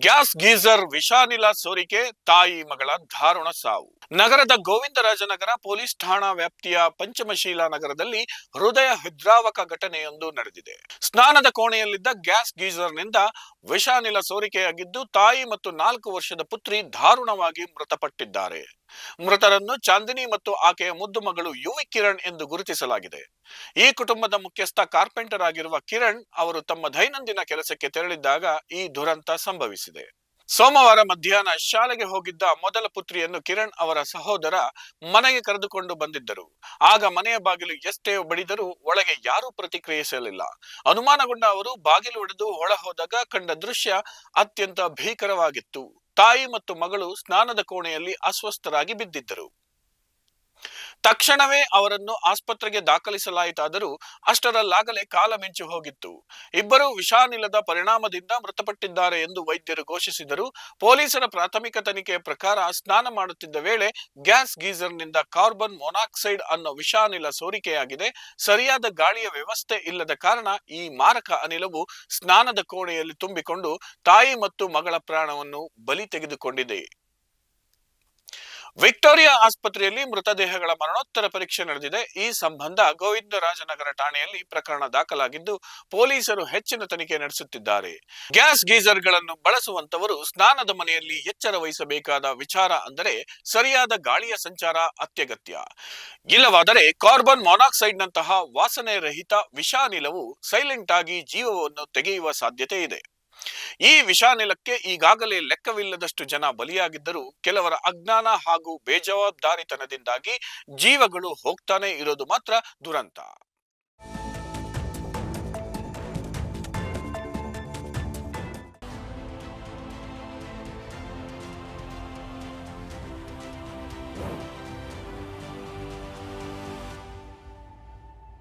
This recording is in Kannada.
ಗ್ಯಾಸ್ ಗೀಸರ್ ವಿಷಾನಿಲ ಸೋರಿಕೆ, ತಾಯಿ ಮಗಳ ದಾರುಣ ಸಾವು. ನಗರದ ಗೋವಿಂದರಾಜನಗರ ಪೊಲೀಸ್ ಠಾಣಾ ವ್ಯಾಪ್ತಿಯ ಪಂಚಮಶೀಲ ನಗರದಲ್ಲಿ ಹೃದಯ ಹೃದ್ರಾವಕ ಘಟನೆಯೊಂದು ನಡೆದಿದೆ. ಸ್ನಾನದ ಕೋಣೆಯಲ್ಲಿದ್ದ ಗ್ಯಾಸ್ ಗೀಸರ್ನಿಂದ ವಿಷಾನಿಲ ಸೋರಿಕೆಯಾಗಿದ್ದು, ತಾಯಿ ಮತ್ತು 4 ವರ್ಷದ ಪುತ್ರಿ ದಾರುಣವಾಗಿ ಮೃತಪಟ್ಟಿದ್ದಾರೆ. ಮೃತರನ್ನು ಚಾಂದಿನಿ ಮತ್ತು ಆಕೆಯ ಮುದ್ದು ಮಗಳು ಯುವಿ ಕಿರಣ್ ಎಂದು ಗುರುತಿಸಲಾಗಿದೆ. ಈ ಕುಟುಂಬದ ಮುಖ್ಯಸ್ಥ ಕಾರ್ಪೆಂಟರ್ ಆಗಿರುವ ಕಿರಣ್ ಅವರು ತಮ್ಮ ದೈನಂದಿನ ಕೆಲಸಕ್ಕೆ ತೆರಳಿದ್ದಾಗ ಈ ದುರಂತ ಸಂಭವಿಸಿದೆ. ಸೋಮವಾರ ಮಧ್ಯಾಹ್ನ ಶಾಲೆಗೆ ಹೋಗಿದ್ದ ಮೊದಲ ಪುತ್ರಿಯನ್ನು ಕಿರಣ್ ಅವರ ಸಹೋದರ ಮನೆಗೆ ಕರೆದುಕೊಂಡು ಬಂದಿದ್ದರು. ಆಗ ಮನೆಯ ಬಾಗಿಲು ಎಷ್ಟೇ ಬಡಿದರೂ ಒಳಗೆ ಯಾರೂ ಪ್ರತಿಕ್ರಿಯಿಸಲಿಲ್ಲ. ಅನುಮಾನಗೊಂಡ ಅವರು ಬಾಗಿಲು ಒಡೆದು ಒಳ ಹೋದಾಗ ಕಂಡ ದೃಶ್ಯ ಅತ್ಯಂತ ಭೀಕರವಾಗಿತ್ತು. ತಾಯಿ ಮತ್ತು ಮಗಳು ಸ್ನಾನದ ಕೋಣೆಯಲ್ಲಿ ಅಸ್ವಸ್ಥರಾಗಿ ಬಿದ್ದಿದ್ದರು. ತಕ್ಷಣವೇ ಅವರನ್ನು ಆಸ್ಪತ್ರೆಗೆ ದಾಖಲಿಸಲಾಯಿತಾದರೂ ಅಷ್ಟರಲ್ಲಾಗಲೇ ಕಾಲ ಮಿಂಚಿ ಹೋಗಿತ್ತು. ಇಬ್ಬರು ವಿಷಾನಿಲದ ಪರಿಣಾಮದಿಂದ ಮೃತಪಟ್ಟಿದ್ದಾರೆ ಎಂದು ವೈದ್ಯರು ಘೋಷಿಸಿದರು. ಪೊಲೀಸರ ಪ್ರಾಥಮಿಕ ತನಿಖೆಯ ಪ್ರಕಾರ ಸ್ನಾನ ಮಾಡುತ್ತಿದ್ದ ವೇಳೆ ಗ್ಯಾಸ್ ಗೀಸರ್ನಿಂದ ಕಾರ್ಬನ್ ಮೊನಾಕ್ಸೈಡ್ ಅನ್ನೋ ವಿಷಾನಿಲ ಸೋರಿಕೆಯಾಗಿದೆ. ಸರಿಯಾದ ಗಾಳಿಯ ವ್ಯವಸ್ಥೆ ಇಲ್ಲದ ಕಾರಣ ಈ ಮಾರಕ ಅನಿಲವು ಸ್ನಾನದ ಕೋಣೆಯಲ್ಲಿ ತುಂಬಿಕೊಂಡು ತಾಯಿ ಮತ್ತು ಮಗಳ ಪ್ರಾಣವನ್ನು ಬಲಿ ತೆಗೆದುಕೊಂಡಿದೆ. ವಿಕ್ಟೋರಿಯಾ ಆಸ್ಪತ್ರೆಯಲ್ಲಿ ಮೃತದೇಹಗಳ ಮರಣೋತ್ತರ ಪರೀಕ್ಷೆ ನಡೆದಿದೆ. ಈ ಸಂಬಂಧ ಗೋವಿಂದರಾಜನಗರ ಠಾಣೆಯಲ್ಲಿ ಪ್ರಕರಣ ದಾಖಲಾಗಿದ್ದು, ಪೊಲೀಸರು ಹೆಚ್ಚಿನ ತನಿಖೆ ನಡೆಸುತ್ತಿದ್ದಾರೆ. ಗ್ಯಾಸ್ ಗೀಸರ್ಗಳನ್ನು ಬಳಸುವಂತವರು ಸ್ನಾನದ ಮನೆಯಲ್ಲಿ ಎಚ್ಚರ ವಹಿಸಬೇಕಾದ ವಿಚಾರ ಅಂದರೆ ಸರಿಯಾದ ಗಾಳಿಯ ಸಂಚಾರ ಅತ್ಯಗತ್ಯ. ಇಲ್ಲವಾದರೆ ಕಾರ್ಬನ್ ಮೊನಾಕ್ಸೈಡ್ನಂತಹ ವಾಸನೆ ರಹಿತ ವಿಷಾನಿಲವು ಸೈಲೆಂಟ್ ಆಗಿ ಜೀವವನ್ನು ತೆಗೆಯುವ ಸಾಧ್ಯತೆ ಇದೆ. ಈ ವಿಷಾನಿಲಕ್ಕೆ ಈಗಾಗಲೇ ಲೆಕ್ಕವಿಲ್ಲದಷ್ಟು ಜನ ಬಲಿಯಾಗಿದ್ದರೂ ಕೆಲವರ ಅಜ್ಞಾನ ಹಾಗೂ ಬೇಜವಾಬ್ದಾರಿತನದಿಂದಾಗಿ ಜೀವಗಳು ಹೋಗ್ತಾನೆ ಇರೋದು ಮಾತ್ರ ದುರಂತ.